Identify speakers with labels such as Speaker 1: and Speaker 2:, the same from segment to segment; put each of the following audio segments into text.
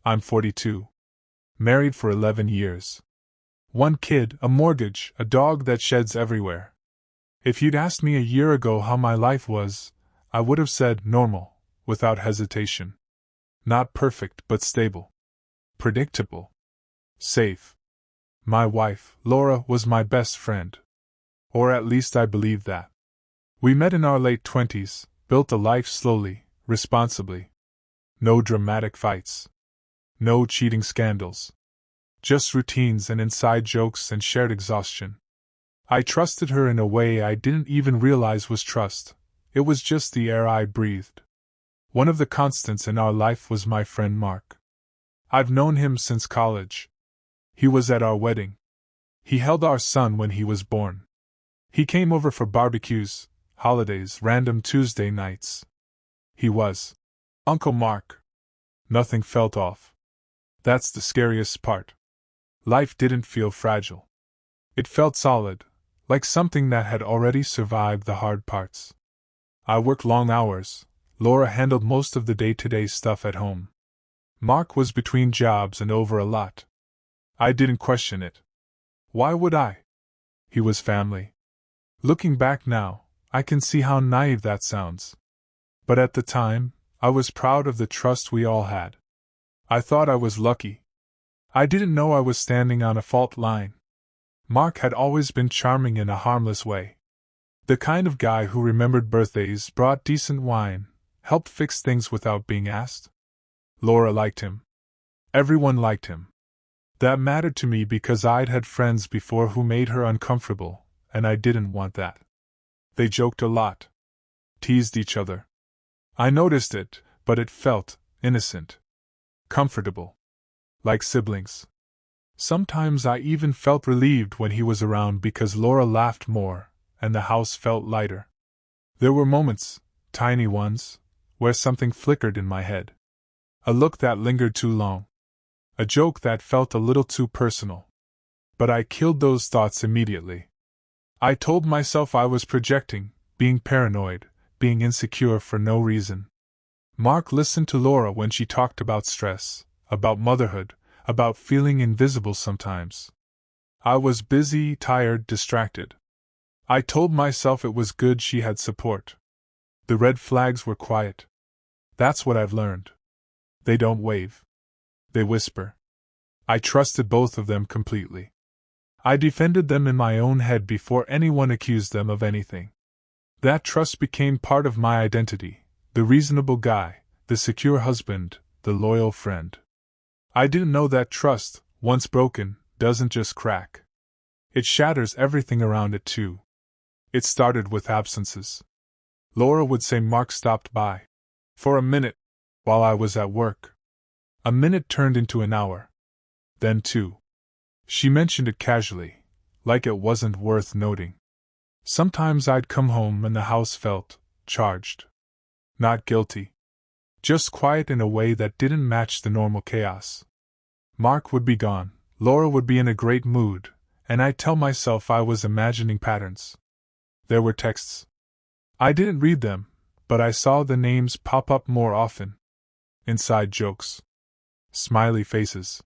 Speaker 1: I'm 42. Married for 11 years. One kid, a mortgage, a dog that sheds everywhere. If you'd asked me a year ago how my life was, I would have said normal, without hesitation. Not perfect, but stable. Predictable. Safe. My wife, Laura, was my best friend. Or at least I believed that. We met in our late 20s, built a life slowly, responsibly. No dramatic fights. No cheating scandals. Just routines and inside jokes and shared exhaustion. I trusted her in a way I didn't even realize was trust. It was just the air I breathed. One of the constants in our life was my friend Mark. I've known him since college. He was at our wedding. He held our son when he was born. He came over for barbecues, holidays, random Tuesday nights. He was Uncle Mark. Nothing felt off. That's the scariest part. Life didn't feel fragile. It felt solid, like something that had already survived the hard parts. I worked long hours. Laura handled most of the day-to-day stuff at home. Mark was between jobs and over a lot. I didn't question it. Why would I? He was family. Looking back now, I can see how naive that sounds. But at the time, I was proud of the trust we all had. I thought I was lucky. I didn't know I was standing on a fault line. Mark had always been charming in a harmless way. The kind of guy who remembered birthdays, brought decent wine, helped fix things without being asked. Laura liked him. Everyone liked him. That mattered to me because I'd had friends before who made her uncomfortable, and I didn't want that. They joked a lot. Teased each other. I noticed it, but it felt innocent. Comfortable. Like siblings. Sometimes I even felt relieved when he was around because Laura laughed more, and the house felt lighter. There were moments, tiny ones, where something flickered in my head. A look that lingered too long. A joke that felt a little too personal. But I killed those thoughts immediately. I told myself I was projecting, being paranoid, being insecure for no reason. Mark listened to Laura when she talked about stress, about motherhood, about feeling invisible sometimes. I was busy, tired, distracted. I told myself it was good she had support. The red flags were quiet. That's what I've learned. They don't wave. They whisper. I trusted both of them completely. I defended them in my own head before anyone accused them of anything. That trust became part of my identity, the reasonable guy, the secure husband, the loyal friend. I didn't know that trust, once broken, doesn't just crack. It shatters everything around it too. It started with absences. Laura would say Mark stopped by. For a minute, while I was at work. A minute turned into an hour. Then 2. She mentioned it casually, like it wasn't worth noting. Sometimes I'd come home and the house felt charged. Not guilty. Just quiet in a way that didn't match the normal chaos. Mark would be gone, Laura would be in a great mood, and I'd tell myself I was imagining patterns. There were texts. I didn't read them, but I saw the names pop up more often. Inside jokes. Smiley faces.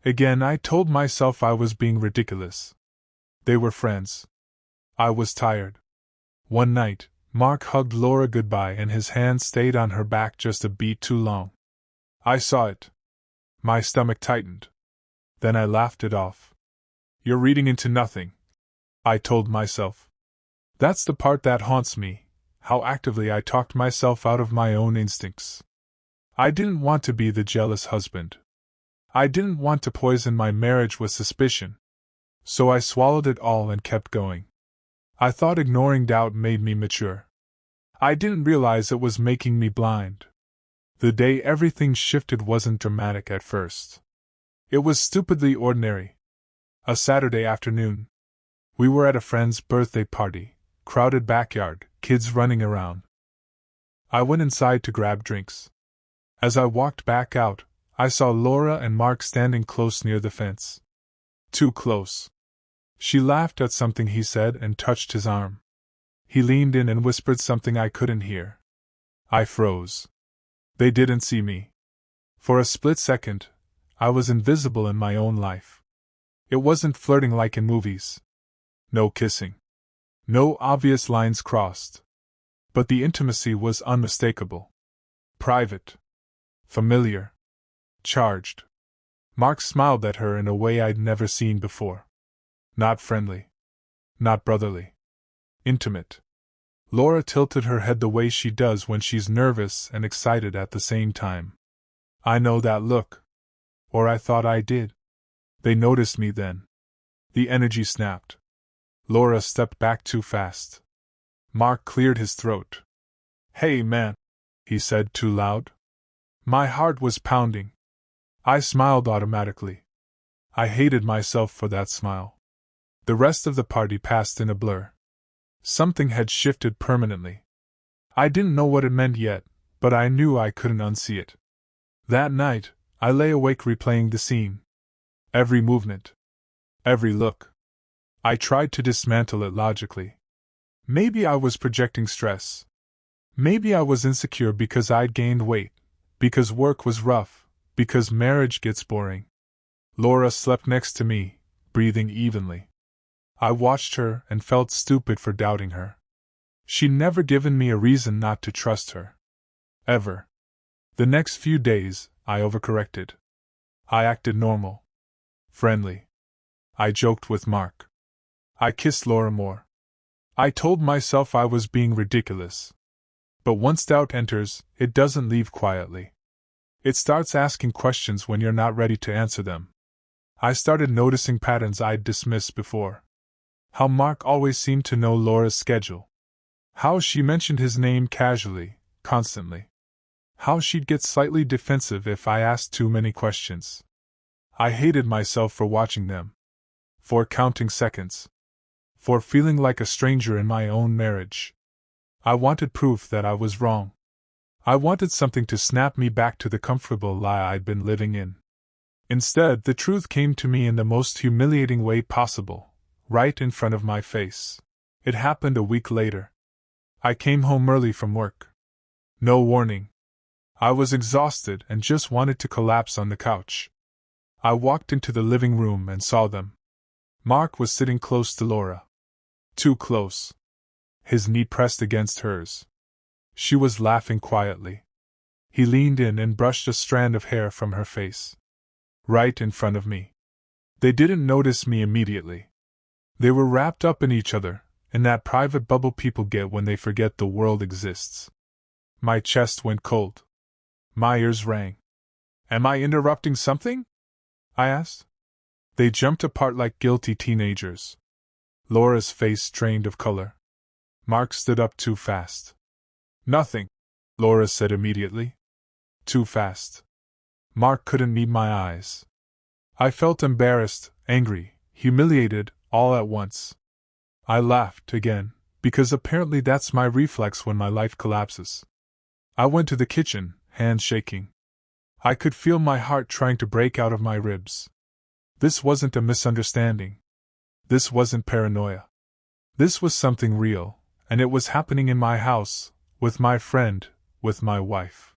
Speaker 1: Again, I told myself I was being ridiculous. They were friends. I was tired. One night, Mark hugged Laura goodbye and his hand stayed on her back just a beat too long. I saw it. My stomach tightened. Then I laughed it off. You're reading into nothing, I told myself. That's the part that haunts me, how actively I talked myself out of my own instincts. I didn't want to be the jealous husband. I didn't want to poison my marriage with suspicion. So I swallowed it all and kept going. I thought ignoring doubt made me mature. I didn't realize it was making me blind. The day everything shifted wasn't dramatic at first. It was stupidly ordinary. A Saturday afternoon. We were at a friend's birthday party, crowded backyard, kids running around. I went inside to grab drinks. As I walked back out, I saw Laura and Mark standing close near the fence. Too close. She laughed at something he said and touched his arm. He leaned in and whispered something I couldn't hear. I froze. They didn't see me. For a split second, I was invisible in my own life. It wasn't flirting like in movies. No kissing. No obvious lines crossed. But the intimacy was unmistakable. Private. Familiar. Charged. Mark smiled at her in a way I'd never seen before. Not friendly. Not brotherly. Intimate. Laura tilted her head the way she does when she's nervous and excited at the same time. I know that look. Or I thought I did. They noticed me then. The energy snapped. Laura stepped back too fast. Mark cleared his throat. "Hey, man," he said too loud. My heart was pounding. I smiled automatically. I hated myself for that smile. The rest of the party passed in a blur. Something had shifted permanently. I didn't know what it meant yet, but I knew I couldn't unsee it. That night, I lay awake replaying the scene. Every movement. Every look. I tried to dismantle it logically. Maybe I was projecting stress. Maybe I was insecure because I'd gained weight, because work was rough, because marriage gets boring. Laura slept next to me, breathing evenly. I watched her and felt stupid for doubting her. She'd never given me a reason not to trust her. Ever. The next few days, I overcorrected. I acted normal. Friendly. I joked with Mark. I kissed Laura more. I told myself I was being ridiculous. But once doubt enters, it doesn't leave quietly. It starts asking questions when you're not ready to answer them. I started noticing patterns I'd dismissed before. How Mark always seemed to know Laura's schedule. How she mentioned his name casually, constantly. How she'd get slightly defensive if I asked too many questions. I hated myself for watching them. For counting seconds. For feeling like a stranger in my own marriage. I wanted proof that I was wrong. I wanted something to snap me back to the comfortable lie I'd been living in. Instead, the truth came to me in the most humiliating way possible, right in front of my face. It happened a week later. I came home early from work. No warning. I was exhausted and just wanted to collapse on the couch. I walked into the living room and saw them. Mark was sitting close to Laura. Too close. His knee pressed against hers. She was laughing quietly. He leaned in and brushed a strand of hair from her face. Right in front of me. They didn't notice me immediately. They were wrapped up in each other, in that private bubble people get when they forget the world exists. My chest went cold. My ears rang. "Am I interrupting something?" I asked. They jumped apart like guilty teenagers. Laura's face drained of color. Mark stood up too fast. "Nothing," Laura said immediately. Too fast. Mark couldn't meet my eyes. I felt embarrassed, angry, humiliated, all at once. I laughed again, because apparently that's my reflex when my life collapses. I went to the kitchen, hands shaking. I could feel my heart trying to break out of my ribs. This wasn't a misunderstanding. This wasn't paranoia. This was something real, and it was happening in my house, with my friend, with my wife.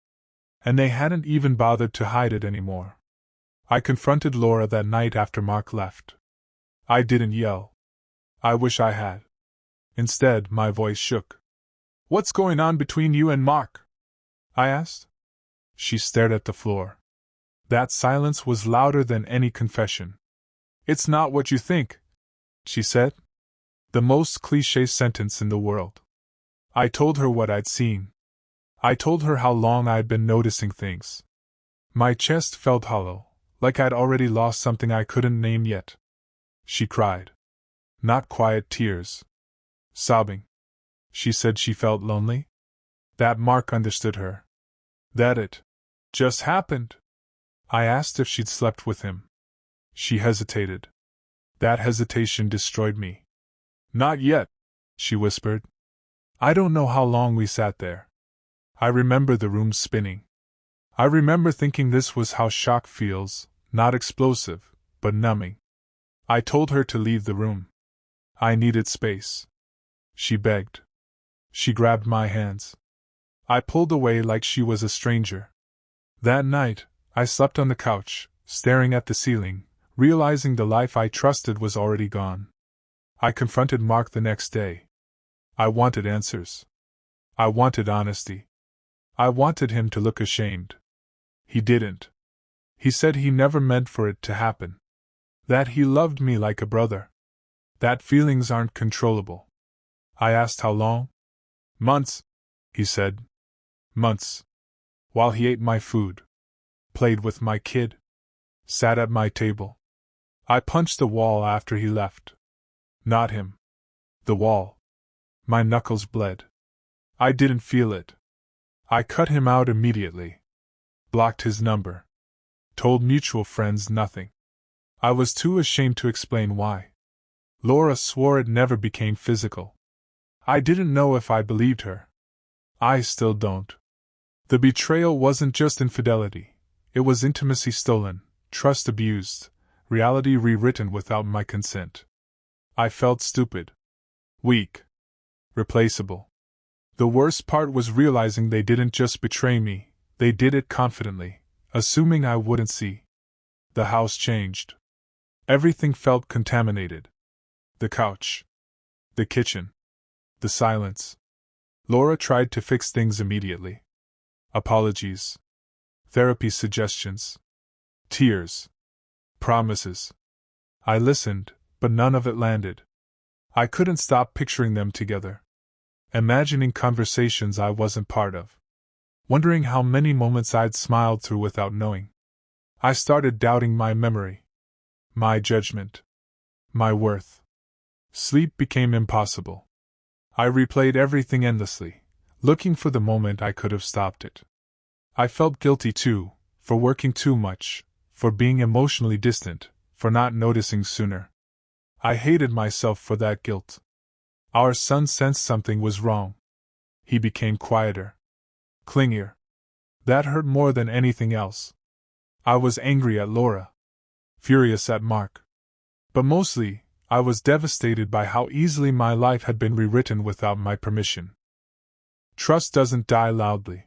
Speaker 1: And they hadn't even bothered to hide it anymore. I confronted Laura that night after Mark left. I didn't yell. I wish I had. Instead, my voice shook. "What's going on between you and Mark?" I asked. She stared at the floor. That silence was louder than any confession. "It's not what you think," she said. The most cliché sentence in the world. I told her what I'd seen. I told her how long I'd been noticing things. My chest felt hollow, like I'd already lost something I couldn't name yet. She cried. Not quiet tears. Sobbing. She said she felt lonely. That Mark understood her. That it just happened. I asked if she'd slept with him. She hesitated. That hesitation destroyed me. "Not yet," she whispered. I don't know how long we sat there. I remember the room spinning. I remember thinking this was how shock feels, not explosive, but numbing. I told her to leave the room. I needed space. She begged. She grabbed my hands. I pulled away like she was a stranger. That night, I slept on the couch, staring at the ceiling, realizing the life I trusted was already gone. I confronted Mark the next day. I wanted answers. I wanted honesty. I wanted him to look ashamed. He didn't. He said he never meant for it to happen. That he loved me like a brother. That feelings aren't controllable. I asked how long. Months, he said. Months. While he ate my food, played with my kid, sat at my table. I punched the wall after he left. Not him. The wall. My knuckles bled. I didn't feel it. I cut him out immediately. Blocked his number. Told mutual friends nothing. I was too ashamed to explain why. Laura swore it never became physical. I didn't know if I believed her. I still don't. The betrayal wasn't just infidelity. It was intimacy stolen, trust abused, reality rewritten without my consent. I felt stupid. Weak. Replaceable. The worst part was realizing they didn't just betray me, they did it confidently, assuming I wouldn't see. The house changed. Everything felt contaminated. The couch. The kitchen. The silence. Laura tried to fix things immediately. Apologies. Therapy suggestions. Tears. Promises. I listened, but none of it landed. I couldn't stop picturing them together. Imagining conversations I wasn't part of. Wondering how many moments I'd smiled through without knowing. I started doubting my memory. My judgment. My worth. Sleep became impossible. I replayed everything endlessly, looking for the moment I could have stopped it. I felt guilty too, for working too much, for being emotionally distant, for not noticing sooner. I hated myself for that guilt. Our son sensed something was wrong. He became quieter. Clingier. That hurt more than anything else. I was angry at Laura. Furious at Mark. But mostly, I was devastated by how easily my life had been rewritten without my permission. Trust doesn't die loudly.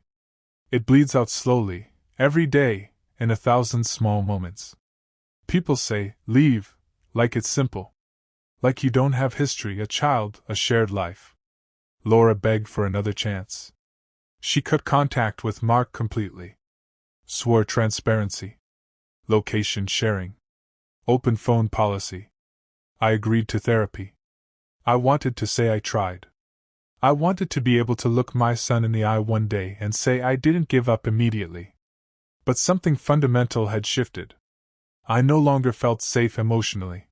Speaker 1: It bleeds out slowly, every day, in 1,000 small moments. People say, leave, like it's simple. Like you don't have history, a child, a shared life. Laura begged for another chance. She cut contact with Mark completely. Swore transparency. Location sharing. Open phone policy. I agreed to therapy. I wanted to say I tried. I wanted to be able to look my son in the eye one day and say I didn't give up immediately. But something fundamental had shifted. I no longer felt safe emotionally.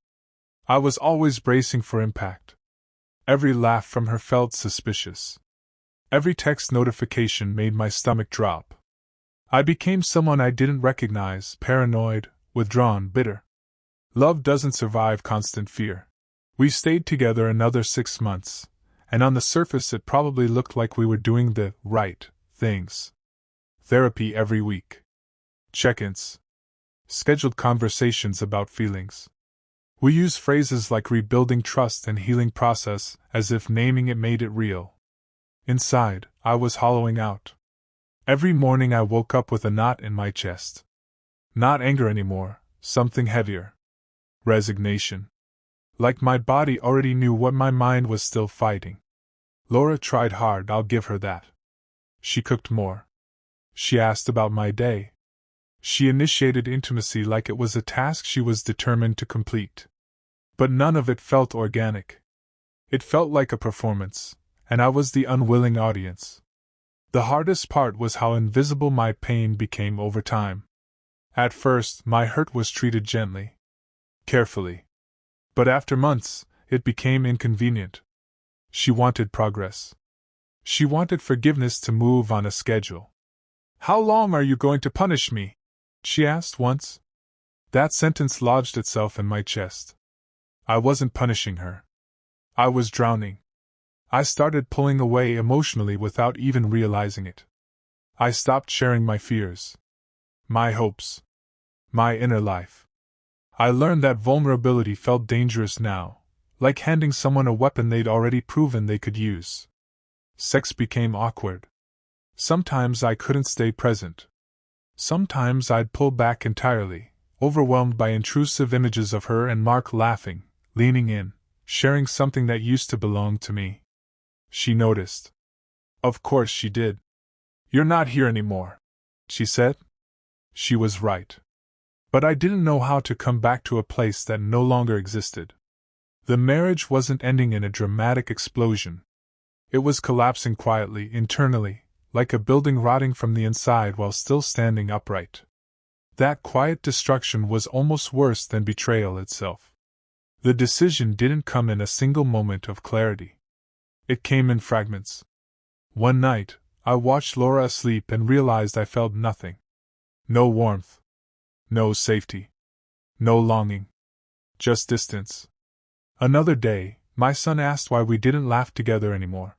Speaker 1: I was always bracing for impact. Every laugh from her felt suspicious. Every text notification made my stomach drop. I became someone I didn't recognize, paranoid, withdrawn, bitter. Love doesn't survive constant fear. We stayed together another 6 months, and on the surface it probably looked like we were doing the right things. Therapy every week. Check-ins. Scheduled conversations about feelings. We use phrases like rebuilding trust and healing process as if naming it made it real. Inside, I was hollowing out. Every morning I woke up with a knot in my chest. Not anger anymore, something heavier. Resignation. Like my body already knew what my mind was still fighting. Laura tried hard, I'll give her that. She cooked more. She asked about my day. She initiated intimacy like it was a task she was determined to complete. But none of it felt organic. It felt like a performance, and I was the unwilling audience. The hardest part was how invisible my pain became over time. At first, my hurt was treated gently. Carefully. But after months, it became inconvenient. She wanted progress. She wanted forgiveness to move on a schedule. How long are you going to punish me? She asked once. That sentence lodged itself in my chest. I wasn't punishing her. I was drowning. I started pulling away emotionally without even realizing it. I stopped sharing my fears. My hopes. My inner life. I learned that vulnerability felt dangerous now, like handing someone a weapon they'd already proven they could use. Sex became awkward. Sometimes I couldn't stay present. Sometimes I'd pull back entirely, overwhelmed by intrusive images of her and Mark laughing, leaning in, sharing something that used to belong to me. She noticed. Of course she did. "You're not here anymore," she said. She was right. But I didn't know how to come back to a place that no longer existed. The marriage wasn't ending in a dramatic explosion. It was collapsing quietly, internally, like a building rotting from the inside while still standing upright. That quiet destruction was almost worse than betrayal itself. The decision didn't come in a single moment of clarity. It came in fragments. One night, I watched Laura asleep and realized I felt nothing. No warmth. No safety. No longing. Just distance. Another day, my son asked why we didn't laugh together anymore.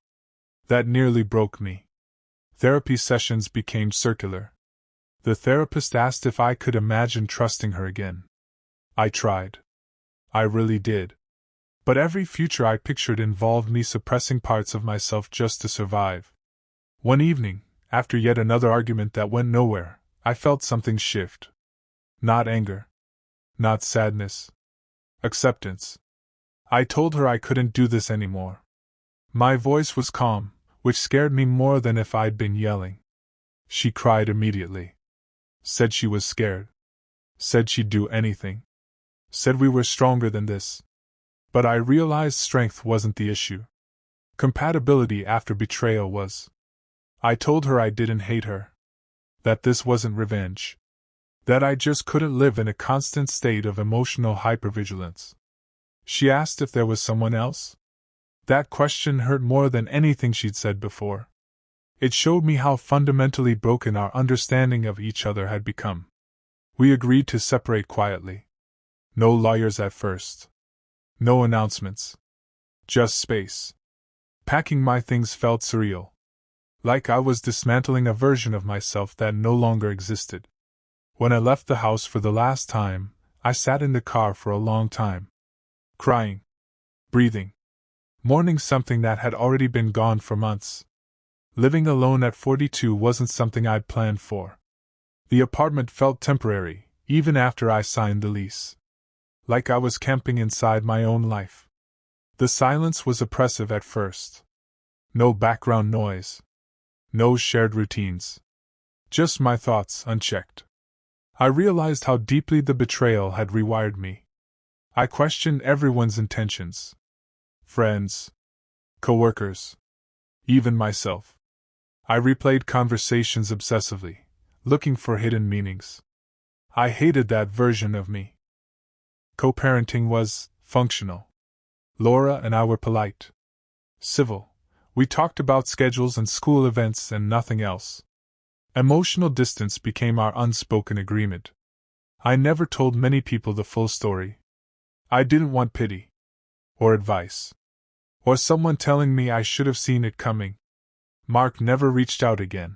Speaker 1: That nearly broke me. Therapy sessions became circular. The therapist asked if I could imagine trusting her again. I tried. I really did. But every future I pictured involved me suppressing parts of myself just to survive. One evening, after yet another argument that went nowhere, I felt something shift. Not anger. Not sadness. Acceptance. I told her I couldn't do this anymore. My voice was calm, which scared me more than if I'd been yelling. She cried immediately. Said she was scared. Said she'd do anything. Said we were stronger than this. But I realized strength wasn't the issue. Compatibility after betrayal was. I told her I didn't hate her. That this wasn't revenge. That I just couldn't live in a constant state of emotional hypervigilance. She asked if there was someone else. That question hurt more than anything she'd said before. It showed me how fundamentally broken our understanding of each other had become. We agreed to separate quietly. No lawyers at first. No announcements. Just space. Packing my things felt surreal. Like I was dismantling a version of myself that no longer existed. When I left the house for the last time, I sat in the car for a long time. Crying. Breathing. Mourning something that had already been gone for months. Living alone at 42 wasn't something I'd planned for. The apartment felt temporary, even after I signed the lease. Like I was camping inside my own life. The silence was oppressive at first. No background noise. No shared routines. Just my thoughts unchecked. I realized how deeply the betrayal had rewired me. I questioned everyone's intentions. Friends. Coworkers. Even myself. I replayed conversations obsessively, looking for hidden meanings. I hated that version of me. Co-parenting was functional. Laura and I were polite. Civil. We talked about schedules and school events and nothing else. Emotional distance became our unspoken agreement. I never told many people the full story. I didn't want pity. Or advice. Or someone telling me I should have seen it coming. Mark never reached out again.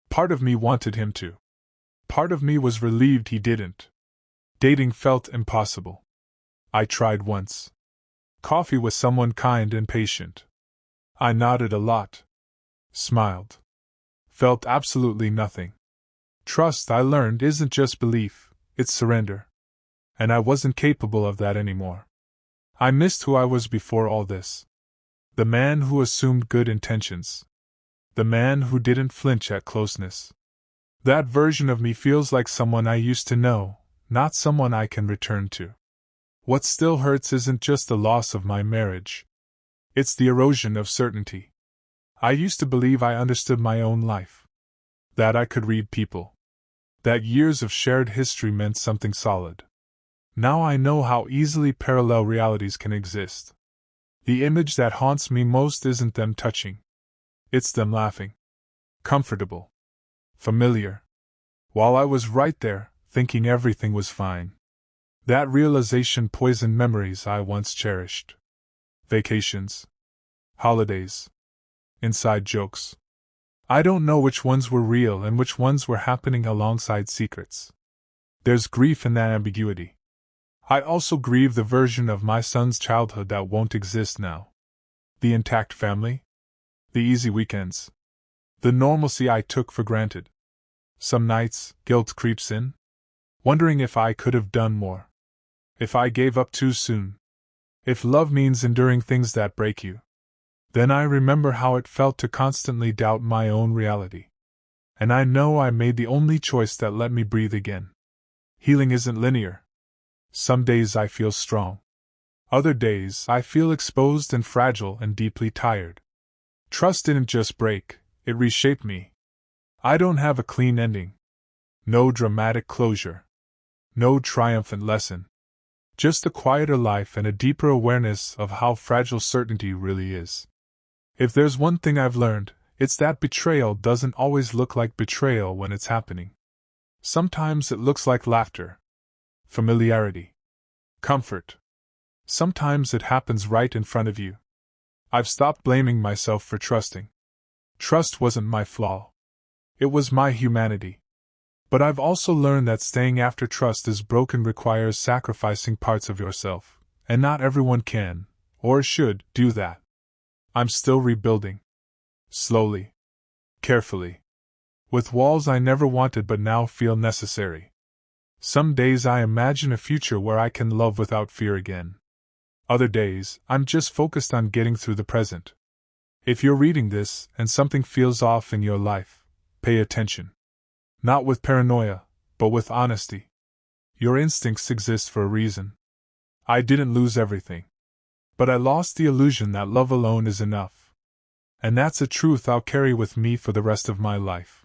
Speaker 1: Part of me wanted him to. Part of me was relieved he didn't. Dating felt impossible. I tried once. Coffee with someone kind and patient. I nodded a lot. Smiled. Felt absolutely nothing. Trust, I learned, isn't just belief, it's surrender. And I wasn't capable of that anymore. I missed who I was before all this. The man who assumed good intentions. The man who didn't flinch at closeness. That version of me feels like someone I used to know, not someone I can return to. What still hurts isn't just the loss of my marriage. It's the erosion of certainty. I used to believe I understood my own life. That I could read people. That years of shared history meant something solid. Now I know how easily parallel realities can exist. The image that haunts me most isn't them touching. It's them laughing. Comfortable. Familiar. While I was right there, thinking everything was fine. That realization poisoned memories I once cherished. Vacations. Holidays. Inside jokes. I don't know which ones were real and which ones were happening alongside secrets. There's grief in that ambiguity. I also grieve the version of my son's childhood that won't exist now. The intact family. The easy weekends. The normalcy I took for granted. Some nights, guilt creeps in, wondering if I could have done more. If I gave up too soon. If love means enduring things that break you. Then I remember how it felt to constantly doubt my own reality. And I know I made the only choice that let me breathe again. Healing isn't linear. Some days I feel strong. Other days I feel exposed and fragile and deeply tired. Trust didn't just break, it reshaped me. I don't have a clean ending. No dramatic closure. No triumphant lesson. Just a quieter life and a deeper awareness of how fragile certainty really is. If there's one thing I've learned, it's that betrayal doesn't always look like betrayal when it's happening. Sometimes it looks like laughter, familiarity, comfort. Sometimes it happens right in front of you. I've stopped blaming myself for trusting. Trust wasn't my flaw. It was my humanity. But I've also learned that staying after trust is broken requires sacrificing parts of yourself, and not everyone can, or should, do that. I'm still rebuilding. Slowly. Carefully. With walls I never wanted but now feel necessary. Some days I imagine a future where I can love without fear again. Other days, I'm just focused on getting through the present. If you're reading this and something feels off in your life, pay attention. Not with paranoia, but with honesty. Your instincts exist for a reason. I didn't lose everything. But I lost the illusion that love alone is enough. And that's a truth I'll carry with me for the rest of my life.